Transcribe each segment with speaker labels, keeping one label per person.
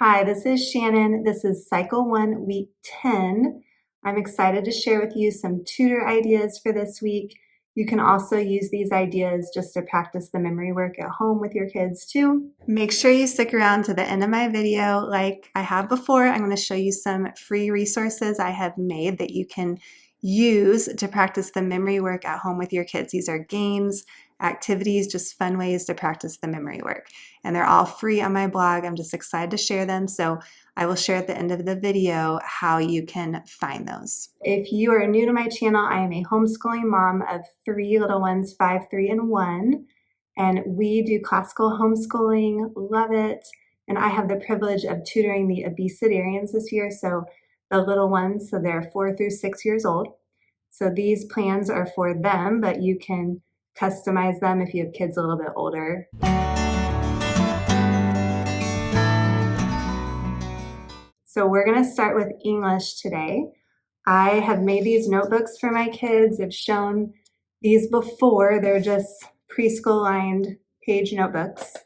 Speaker 1: Hi, this is Shannon. This is Cycle 1, Week 10. I'm excited to share with you some tutor ideas for this week. You can also use these ideas just to practice the memory work at home with your kids too. Make sure you stick around to the end of my video. Like I have before, I'm going to show you some free resources I have made that you can use to practice the memory work at home with your kids. These are games, activities, just fun ways to practice the memory work. And they're all free on my blog. I'm just excited to share them. So I will share at the end of the video how you can find those. If you are new to my channel, I am a homeschooling mom of 3 little ones, 5, 3, and 1. And we do classical homeschooling, love it. And I have the privilege of tutoring the obesitarians this year. So the little ones, so they're 4 through 6 years old. So these plans are for them, but you can customize them if you have kids a little bit older. So we're going to start with English today. I have made these notebooks for my kids. I've shown these before. They're just preschool lined page notebooks.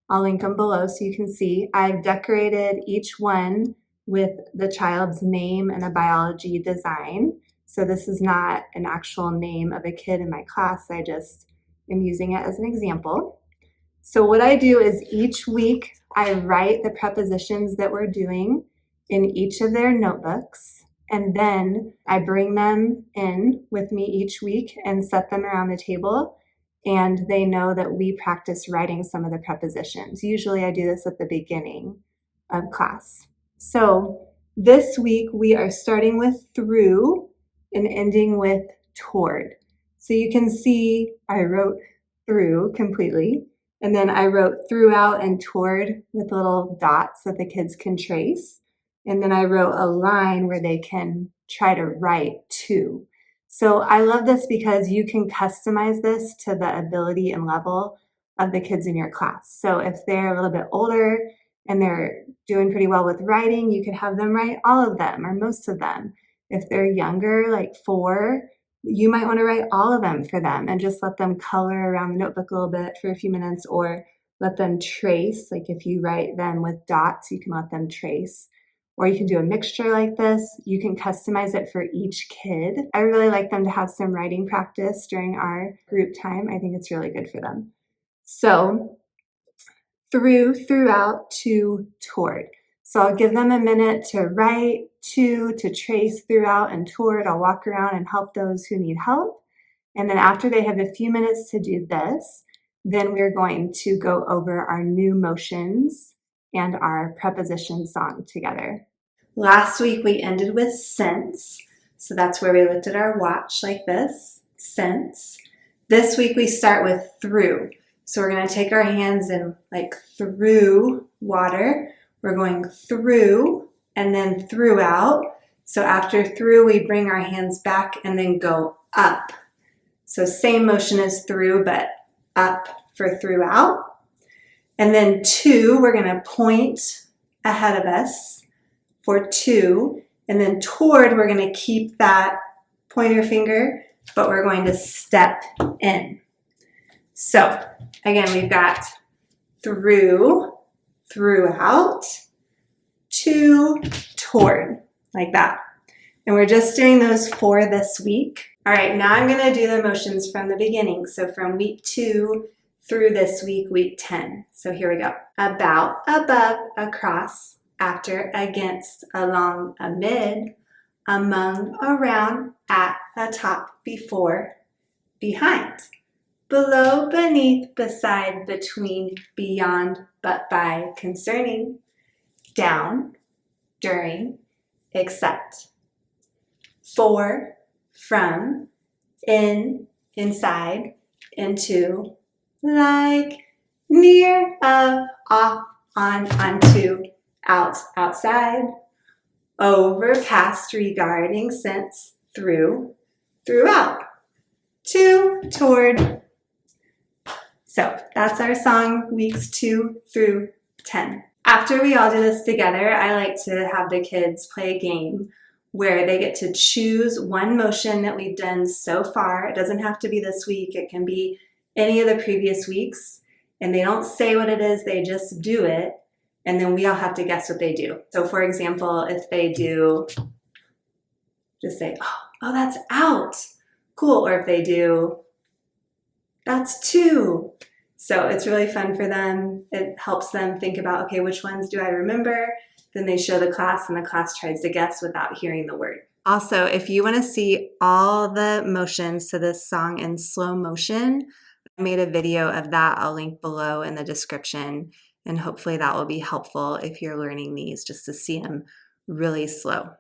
Speaker 1: I'll link them below so you can see. I've decorated each one with the child's name and a biology design. So this is not an actual name of a kid in my class. I just am using it as an example. So what I do is each week I write the prepositions that we're doing in each of their notebooks, and then I bring them in with me each week and set them around the table, and they know that we practice writing some of the prepositions. Usually I do this at the beginning of class. So this week we are starting with through and ending with toward. So you can see I wrote through completely, and then I wrote throughout and toward with little dots that the kids can trace. And then I wrote a line where they can try to write to. So I love this because you can customize this to the ability and level of the kids in your class. So if they're a little bit older and they're doing pretty well with writing, you could have them write all of them or most of them. If they're younger, like 4, you might want to write all of them for them and just let them color around the notebook a little bit for a few minutes, or let them trace. Like if you write them with dots, you can let them trace. Or you can do a mixture like this. You can customize it for each kid. I really like them to have some writing practice during our group time. I think it's really good for them. So through, throughout, to, toward. So I'll give them a minute to write, to trace throughout and toward. I'll walk around and help those who need help. And then after they have a few minutes to do this, then we're going to go over our new motions and our preposition song together. Last week we ended with since. So that's where we looked at our watch like this, since. This week we start with through. So we're going to take our hands and like through water. We're going through and then throughout. So after through, we bring our hands back and then go up. So same motion as through, but up for throughout. And then to, we're going to point ahead of us for to. And then toward, we're going to keep that pointer finger, but we're going to step in. So again, we've got through, throughout, to, toward, like that. And we're just doing those for this week. All right, now I'm going to do the motions from the beginning. So from week 2 through this week, week 10. So here we go. About, above, across, after, against, along, amid, among, around, at, atop, before, behind, below, beneath, beside, between, beyond, but by, concerning, down, during, except, for, from, in, inside, into, like, near, of, off, on, onto, out, outside, over, past, regarding, since, through, throughout, to, toward. So that's our song, weeks 2 through 10. After we all do this together, I like to have the kids play a game where they get to choose one motion that we've done so far. It doesn't have to be this week. It can be any of the previous weeks. And they don't say what it is, they just do it. and then we all have to guess what they do. So for example, if they do, just say, oh, that's out. Cool. Or if they do, that's 2. So it's really fun for them. It helps them think about, okay, which ones do I remember? Then they show the class and the class tries to guess without hearing the word. Also, if you want to see all the motions to this song in slow motion, I made a video of that. I'll link below in the description, and hopefully that will be helpful if you're learning these, just to see them really slow.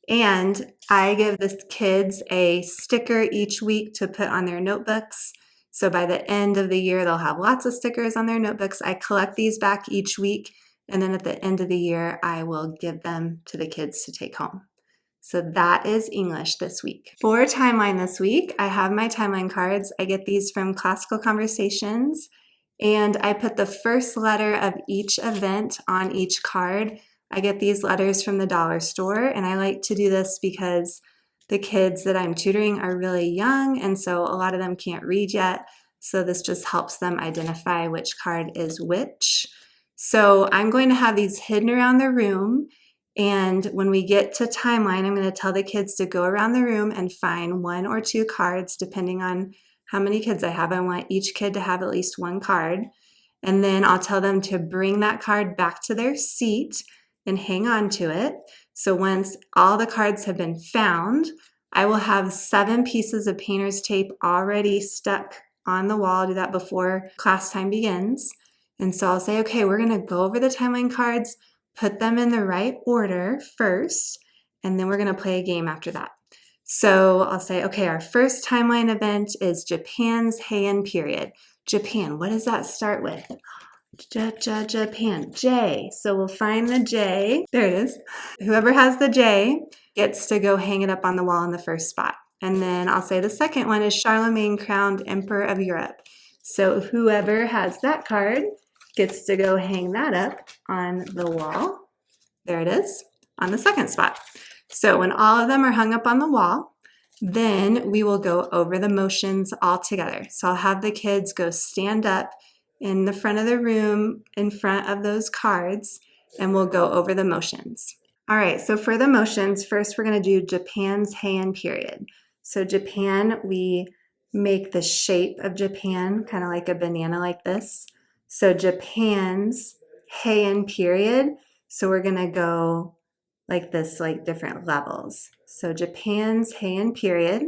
Speaker 1: And I give the kids a sticker each week to put on their notebooks. So by the end of the year, they'll have lots of stickers on their notebooks. I collect these back each week, and then at the end of the year, I will give them to the kids to take home. So that is English this week. For timeline this week, I have my timeline cards. I get these from Classical Conversations, and I put the first letter of each event on each card. I get these letters from the dollar store, and I like to do this because the kids that I'm tutoring are really young, and so a lot of them can't read yet. So this just helps them identify which card is which. So I'm going to have these hidden around the room, and when we get to timeline, I'm going to tell the kids to go around the room and find 1 or 2 cards, depending on how many kids I have. I want each kid to have at least 1 card. And then I'll tell them to bring that card back to their seat and hang on to it. So once all the cards have been found, I will have 7 pieces of painter's tape already stuck on the wall. I'll do that before class time begins. And so I'll say, okay, we're going to go over the timeline cards, put them in the right order first, and then we're going to play a game after that. So I'll say, okay, our first timeline event is Japan's Heian period. Japan, what does that start with? Japan, J. So we'll find the J. There it is. Whoever has the J gets to go hang it up on the wall in the first spot. And then I'll say the second one is Charlemagne crowned Emperor of Europe. So whoever has that card gets to go hang that up on the wall. There it is, on the second spot. So when all of them are hung up on the wall, then we will go over the motions all together. So I'll have the kids go stand up in the front of the room in front of those cards, and we'll go over the motions. All right, so for the motions, first we're going to do Japan's Heian period. So Japan, we make the shape of Japan kind of like a banana like this. So Japan's Heian period, so we're going to go like this, like different levels. So Japan's Heian period.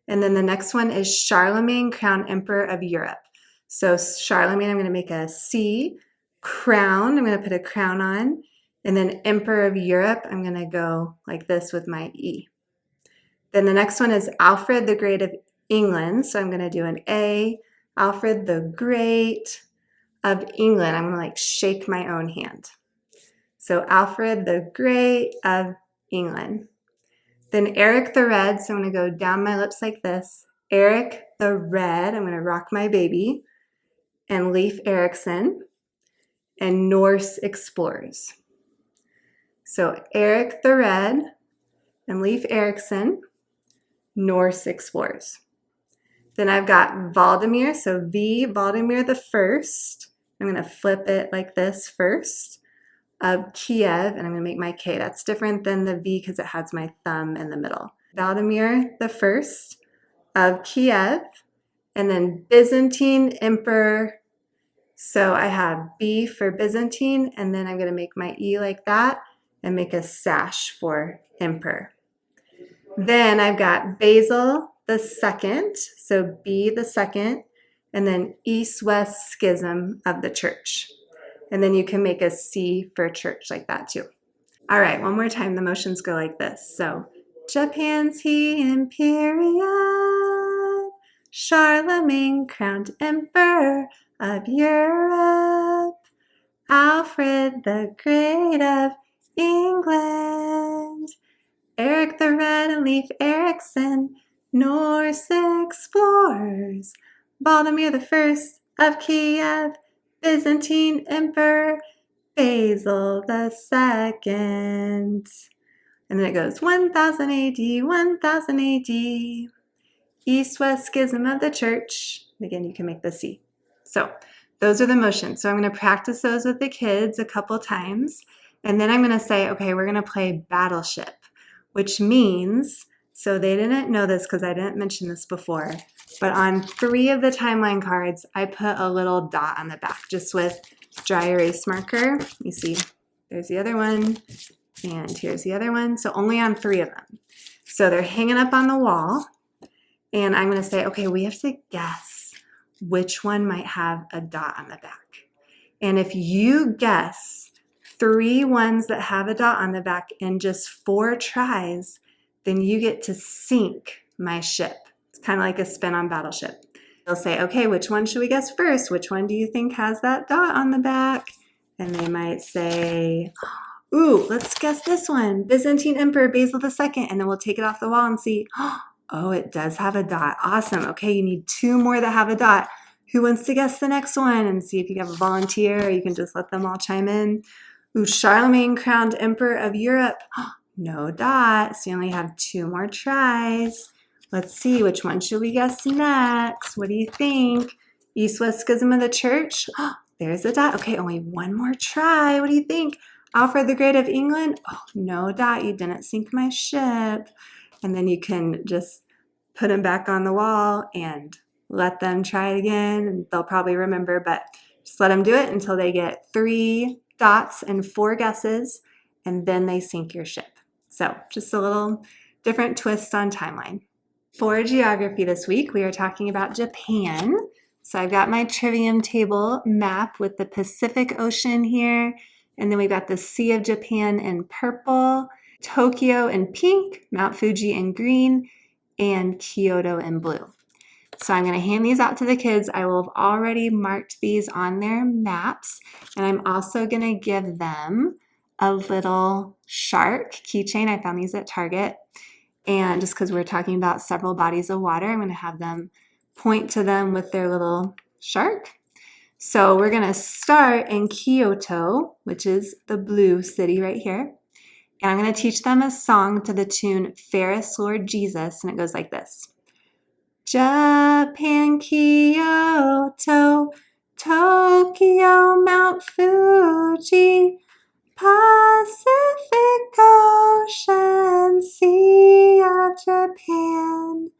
Speaker 1: And then the next one is Charlemagne crowned Emperor of Europe. So Charlemagne, I'm going to make a C. Crown, I'm going to put a crown on. And then Emperor of Europe, I'm going to go like this with my E. Then the next one is Alfred the Great of England. So I'm going to do an A. Alfred the Great of England. I'm going to like shake my own hand. So Alfred the Great of England. Then Eric the Red. So I'm going to go down my lips like this. Eric the Red. I'm going to rock my baby. And Leif Erikson. And Norse explorers. So Eric the Red and Leif Erikson, Norse explorers. Then I've got Valdemir, so V, Valdemir the First. I'm going to flip it like this first, of Kiev, and I'm going to make my K. That's different than the V because it has my thumb in the middle. Valdemir the First of Kiev, and then Byzantine Emperor. So I have B for Byzantine, and then I'm going to make my E like that and make a sash for emperor. Then I've got Basil the Second, so B the Second, and then East-West Schism of the church. And then you can make a C for church like that too. All right, one more time, the motions go like this. So Japan's Heian period, Charlemagne crowned Emperor of Europe, Alfred the Great of England, Eric the Red and Leif Erikson, Norse explorers, Valdemir the First of Kiev, Byzantine Emperor, Basil the Second. And then it goes 1000 AD, 1000 AD, East-West Schism of the Church. Again, you can make the C. So Those are the motions. So I'm going to practice those with the kids a couple times. And then I'm going to say, okay, we're going to play Battleship, which means, so they didn't know this because I didn't mention this before, but on 3 of the timeline cards, I put a little dot on the back just with dry erase marker. You see, there's the other one, and here's the other one. So only on 3 of them. So they're hanging up on the wall, and I'm going to say, okay, we have to guess which one might have a dot on the back. And if you guess 3 ones that have a dot on the back in just 4 tries, then you get to sink my ship. It's kind of like a spin on Battleship. They'll say, okay, which one should we guess first? Which one do you think has that dot on the back? And they might say, ooh, let's guess this one, Byzantine Emperor Basil II, and then we'll take it off the wall and see, oh, it does have a dot. Awesome. Okay, you need 2 more that have a dot. Who wants to guess the next one? And see if you have a volunteer, or you can just let them all chime in. Ooh, Charlemagne crowned Emperor of Europe. No dot, so you only have 2 more tries. Let's see, which one should we guess next? What do you think? East-West Schism of the Church? There's a dot. Okay, only 1 more try. What do you think? Alfred the Great of England? Oh, no dot. You didn't sink my ship. And then you can just put them back on the wall and let them try it again. And they'll probably remember, but just let them do it until they get 3 dots and 4 guesses, and then they sink your ship. So just a little different twist on timeline. For geography this week, we are talking about Japan. So I've got my Trivium table map with the Pacific Ocean here, and then we've got the Sea of Japan in purple, Tokyo in pink, Mount Fuji in green, and Kyoto in blue. So I'm going to hand these out to the kids. I will have already marked these on their maps, and I'm also going to give them a little shark keychain. I found these at Target, and just because we're talking about several bodies of water, I'm going to have them point to them with their little shark. So we're going to start in Kyoto, which is the blue city right here. And I'm going to teach them a song to the tune Fairest Lord Jesus, and it goes like this. Japan, Kyoto, Tokyo, Mount Fuji, Pacific Ocean, Sea of Japan.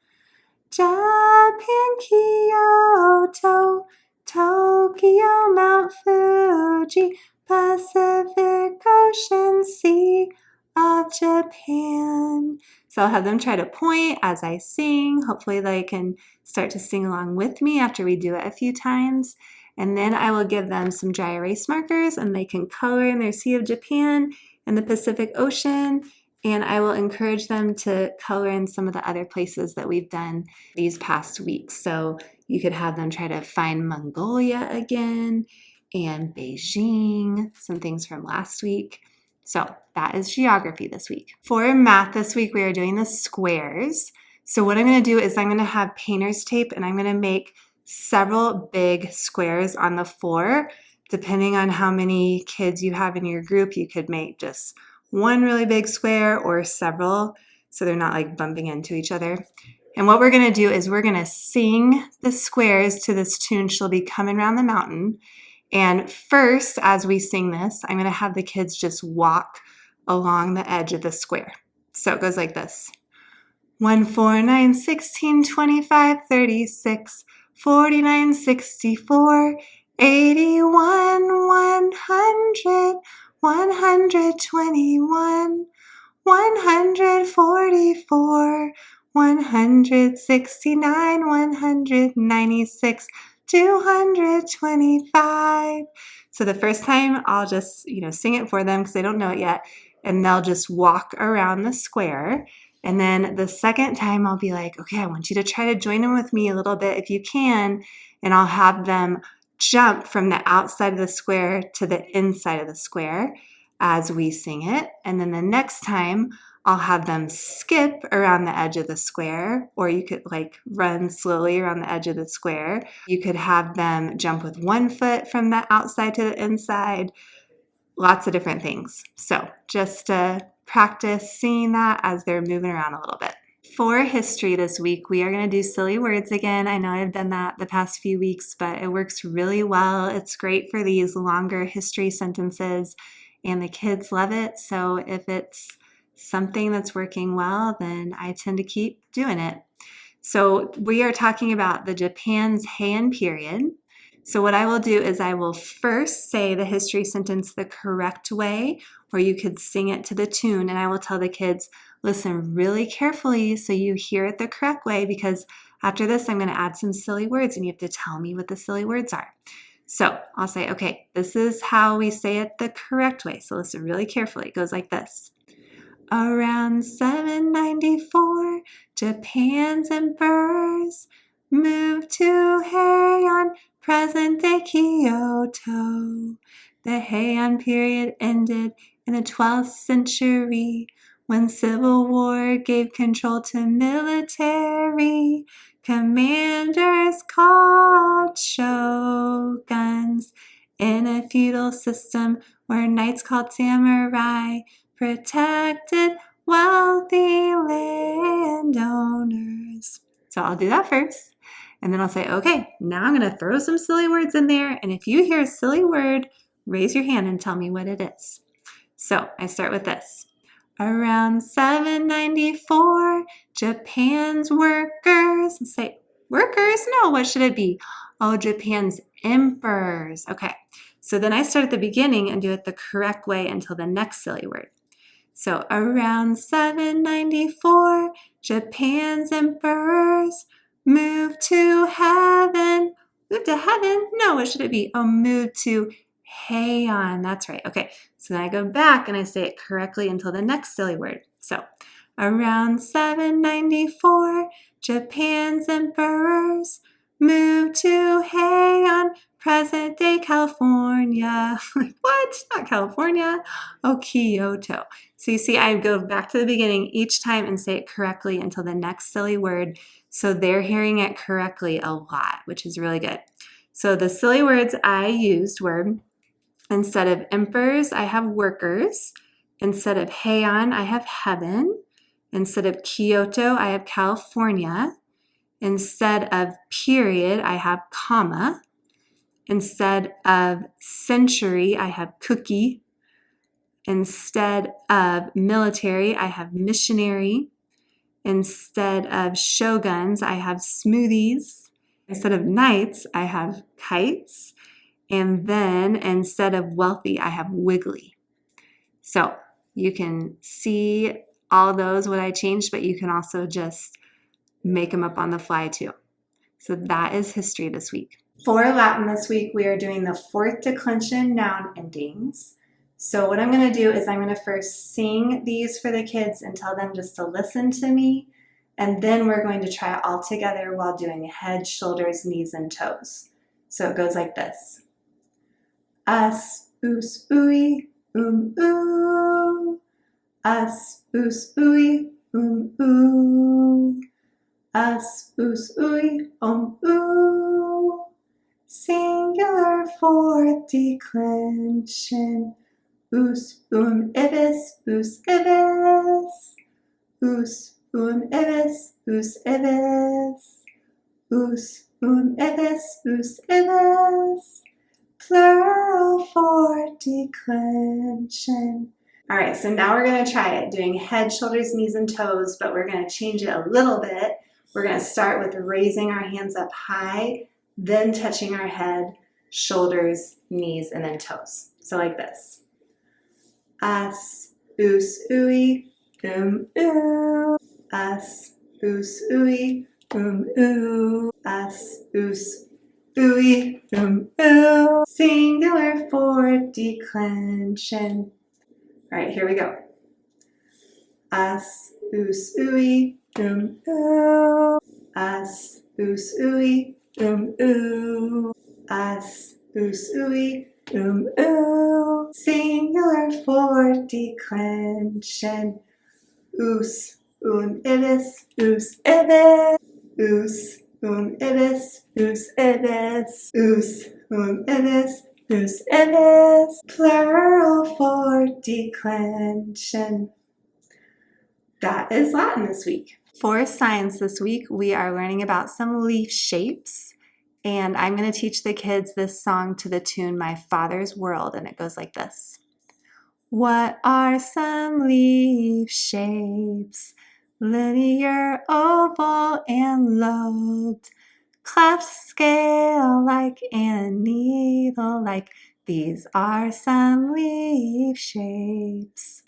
Speaker 1: Japan, Kyoto, Tokyo, Mount Fuji, Pacific Ocean, Sea of Japan. So I'll have them try to point as I sing. Hopefully they can start to sing along with me after we do it a few times. And then I will give them some dry erase markers, and they can color in their Sea of Japan and the Pacific Ocean. And I will encourage them to color in some of the other places that we've done these past weeks. So you could have them try to find Mongolia again and Beijing, some things from last week. So that is geography this week. For math this week, we are doing the squares. So what I'm going to do is I'm going to have painter's tape, and I'm going to make several big squares on the floor. Depending on how many kids you have in your group, you could make just one really big square or several, so they're not like bumping into each other. And what we're going to do is we're going to sing the squares to this tune, She'll Be Coming Round the Mountain. And first, as we sing this, I'm going to have the kids just walk along the edge of the square. So it goes like this. 1, 4, 9, 16, 25, 36, 49, 64, 81, 100, 121, 144, 169, 196, 225. So the first time I'll just, sing it for them because they don't know it yet, and they'll just walk around the square. And then the second time I'll be like, okay, I want you to try to join in with me a little bit if you can, and I'll have them jump from the outside of the square to the inside of the square as we sing it. And then the next time I'll have them skip around the edge of the square, or you could run slowly around the edge of the square. You could have them jump with 1 foot from the outside to the inside. Lots of different things. So just practice singing that as they're moving around a little bit. For history this week, we are going to do silly words again. I know I've done that the past few weeks, but it works really well. It's great for these longer history sentences, and the kids love it. So if it's something that's working well, then I tend to keep doing it. So we are talking about the Japan's Heian period. So what I will do is I will first say the history sentence the correct way, or you could sing it to the tune, and I will tell the kids, listen really carefully so you hear it the correct way, because after this I'm going to add some silly words and you have to tell me what the silly words are. So I'll say, okay, this is how we say it the correct way. So listen really carefully. It goes like this. Around 794, Japan's emperors moved to Heian, present-day Kyoto. The Heian period ended in the 12th century when civil war gave control to military commanders called shoguns in a feudal system where knights called samurai protected wealthy landowners. So I'll do that first. And then I'll say, okay, now I'm going to throw some silly words in there. And if you hear a silly word, raise your hand and tell me what it is. So I start with this. Around 794, Japan's workers. Say, workers? No, what should it be? Oh, Japan's emperors. Okay, so then I start at the beginning and do it the correct way until the next silly word. So around 794, Japan's emperors moved to heaven. Moved to heaven? No, what should it be? Oh, moved to Heian. That's right. Okay, so then I go back and I say it correctly until the next silly word. So around 794, Japan's emperors moved to Heian, present-day California. What? Not California. Oh, Kyoto. So you see, I go back to the beginning each time and say it correctly until the next silly word. So they're hearing it correctly a lot, which is really good. So the silly words I used were, instead of emperors, I have workers. Instead of Heian, I have heaven. Instead of Kyoto, I have California. Instead of period, I have comma. Instead of century, I have cookie. Instead of military, I have missionary. Instead of shoguns, I have smoothies. Instead of knights, I have kites. And then instead of wealthy, I have wiggly. So you can see all those, what I changed, but you can also just make them up on the fly too. So that is history this week. For Latin this week, we are doing the fourth declension noun endings. So what I'm going to do is I'm going to first sing these for the kids and tell them just to listen to me. And then we're going to try it all together while doing head, shoulders, knees, and toes. So it goes like this. Us, oos, ooey, ooh. Us, oos, ooey, ooh. Us, oos, ooey, ooh. Singular fourth declension. Us, ibis, us, ibis. Us, ibis, us, ibis. Us, ibis, us, ibis. Plural fourth declension. All right, so now we're going to try it, doing head, shoulders, knees, and toes, but we're going to change it a little bit. We're going to start with raising our hands up high, then touching our head, shoulders, knees, and then toes. So like this. Us, oos, ooey, ooh. Us, oos, ooey, ooh. Us, oos, ooey, ooh. Singular fourth declension. All right, here we go. Us, oos, ooey, ooh. Us, oos, ooey, ooh. Us, oos, ooey, ooh. Singular fourth declension. Oos, ibis, oos, ibis. Oos, ibis, oos, ibis. Oos, ibis, oos, ibis. Plural fourth declension. That is Latin this week. For science this week, we are learning about some leaf shapes, and I'm going to teach the kids this song to the tune My Father's World, and it goes like this. What are some leaf shapes? Linear, oval, and lobed, cleft, scale-like, and needle-like. These are some leaf shapes.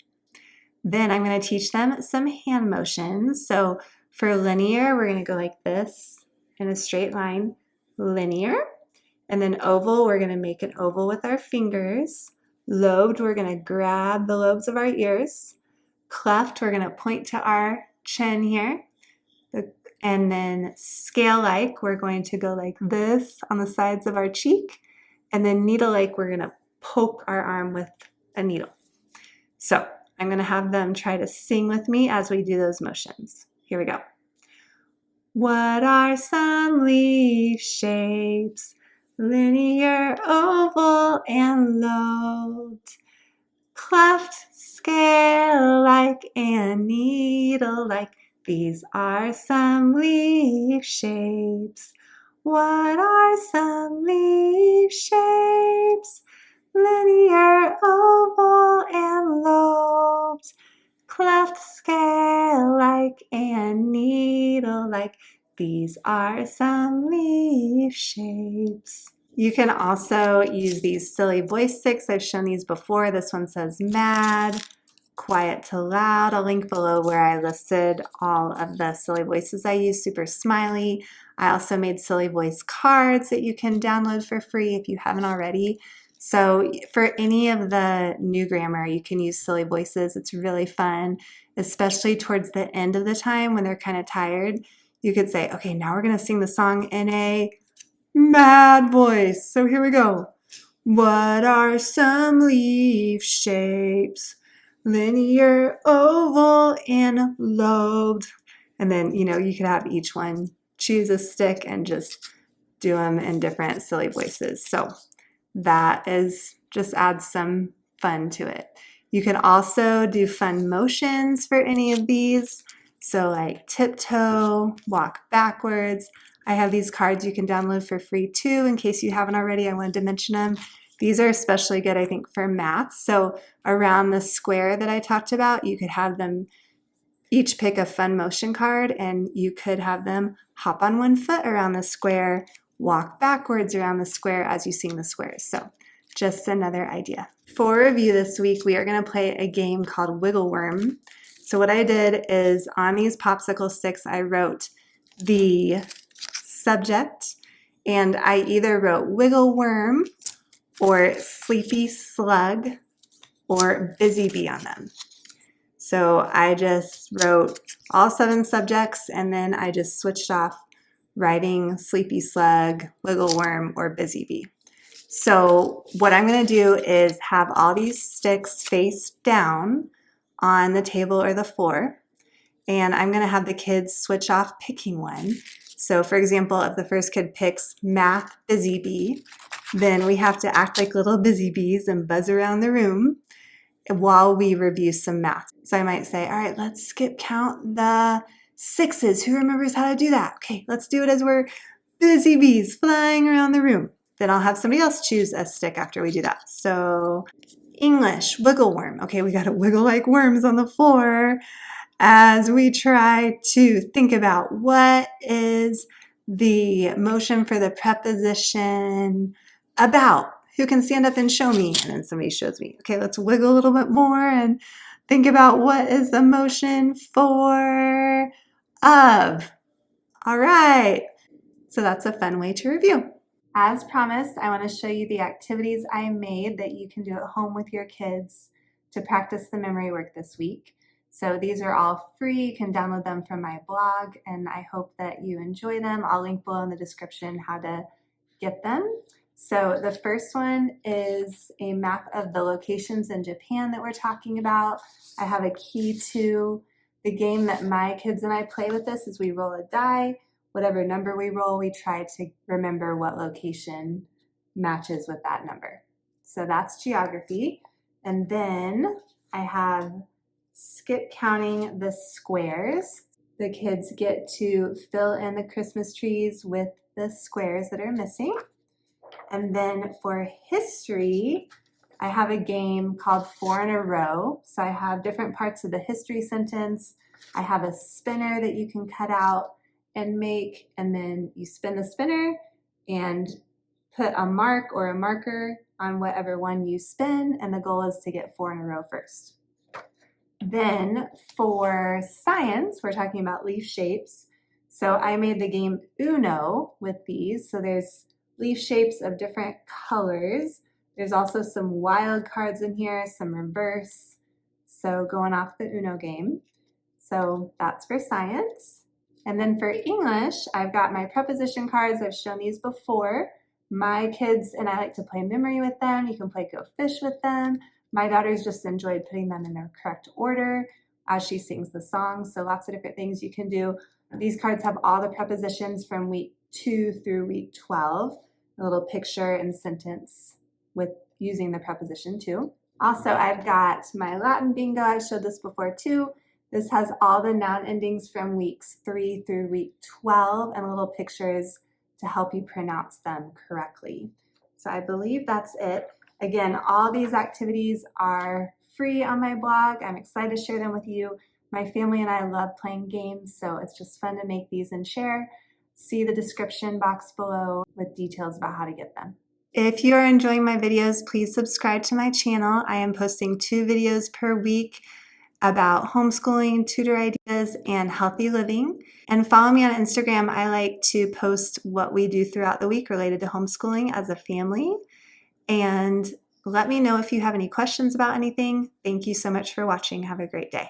Speaker 1: Then I'm going to teach them some hand motions. So for linear, we're going to go like this in a straight line, linear. And then oval, we're going to make an oval with our fingers. Lobed, we're going to grab the lobes of our ears. Cleft, we're going to point to our chin here. And then scale-like, we're going to go like this on the sides of our cheek. And then needle-like, we're going to poke our arm with a needle. So I'm going to have them try to sing with me as we do those motions. Here we go. What are some leaf shapes? Linear, oval, and lobed, cleft, scale-like, and needle-like. These are some leaf shapes. What are some leaf shapes? Linear, oval, and lobed, cleft, scale-like, and needle-like. These are some leaf shapes. You can also use these silly voice sticks. I've shown these before. This one says mad, quiet to loud. I'll link below where I listed all of the silly voices I use. Super smiley. I also made silly voice cards that you can download for free if you haven't already. So for any of the new grammar, you can use silly voices. It's really fun, especially towards the end of the time when they're kind of tired. You could say, okay, now we're going to sing the song in a mad voice. So here we go. What are some leaf shapes? Linear, oval, and lobed. And then, you could have each one choose a stick and just do them in different silly voices. So that just adds some fun to it. You can also do fun motions for any of these. So like tiptoe, walk backwards. I have these cards you can download for free too. In case you haven't already, I wanted to mention them. These are especially good, I think, for math. So around the square that I talked about, you could have them each pick a fun motion card, and you could have them hop on one foot around the square, walk backwards around the square as you sing the squares. So just another idea. For review this week, we are going to play a game called Wiggle Worm. So what I did is on these popsicle sticks, I wrote the subject, and I either wrote Wiggle Worm or Sleepy Slug or Busy Bee on them. So I just wrote all 7 subjects, and then I just switched off writing Sleepy Slug, Wiggle Worm, or Busy Bee. So what I'm going to do is have all these sticks face down on the table or the floor, and I'm going to have the kids switch off picking one. So for example, if the first kid picks Math Busy Bee, then we have to act like little busy bees and buzz around the room while we review some math. So I might say, all right, let's skip count the 6s. Who remembers how to do that? Okay, let's do it as we're busy bees flying around the room. Then I'll have somebody else choose a stick after we do that. So English, wiggle worm. Okay, we got to wiggle like worms on the floor as we try to think about what is the motion for the preposition about. Who can stand up and show me? And then somebody shows me. Okay, let's wiggle a little bit more and think about what is the motion for of. All right, so that's a fun way to review. As promised, I want to show you the activities I made that you can do at home with your kids to practice the memory work this week. So these are all free. You can download them from my blog, and I hope that you enjoy them. I'll link below in the description how to get them. So the first one is a map of the locations in Japan that we're talking about. I have a key to the game that my kids and I play with this is we roll a die. Whatever number we roll, we try to remember what location matches with that number. So that's geography. And then I have skip counting the squares. The kids get to fill in the Christmas trees with the squares that are missing. And then for history, I have a game called 4 in a Row. So I have different parts of the history sentence. I have a spinner that you can cut out and make, and then you spin the spinner and put a mark or a marker on whatever one you spin, and the goal is to get 4 in a row first. Then for science, we're talking about leaf shapes. So I made the game Uno with these. So there's leaf shapes of different colors. There's also some wild cards in here, some reverse. So going off the Uno game. So that's for science. And then for English, I've got my preposition cards. I've shown these before. My kids and I like to play memory with them. You can play Go Fish with them. My daughter's just enjoyed putting them in their correct order as she sings the song. So lots of different things you can do. These cards have all the prepositions from week 2 through week 12. A little picture and sentence with using the preposition to. Also, I've got my Latin bingo. I've showed this before too. This has all the noun endings from weeks 3 through week 12 and little pictures to help you pronounce them correctly. So I believe that's it. Again, all these activities are free on my blog. I'm excited to share them with you. My family and I love playing games, so it's just fun to make these and share. See the description box below with details about how to get them. If you are enjoying my videos, please subscribe to my channel. I am posting 2 videos per week about homeschooling, tutor ideas, and healthy living. And follow me on Instagram. I like to post what we do throughout the week related to homeschooling as a family. And let me know if you have any questions about anything. Thank you so much for watching. Have a great day.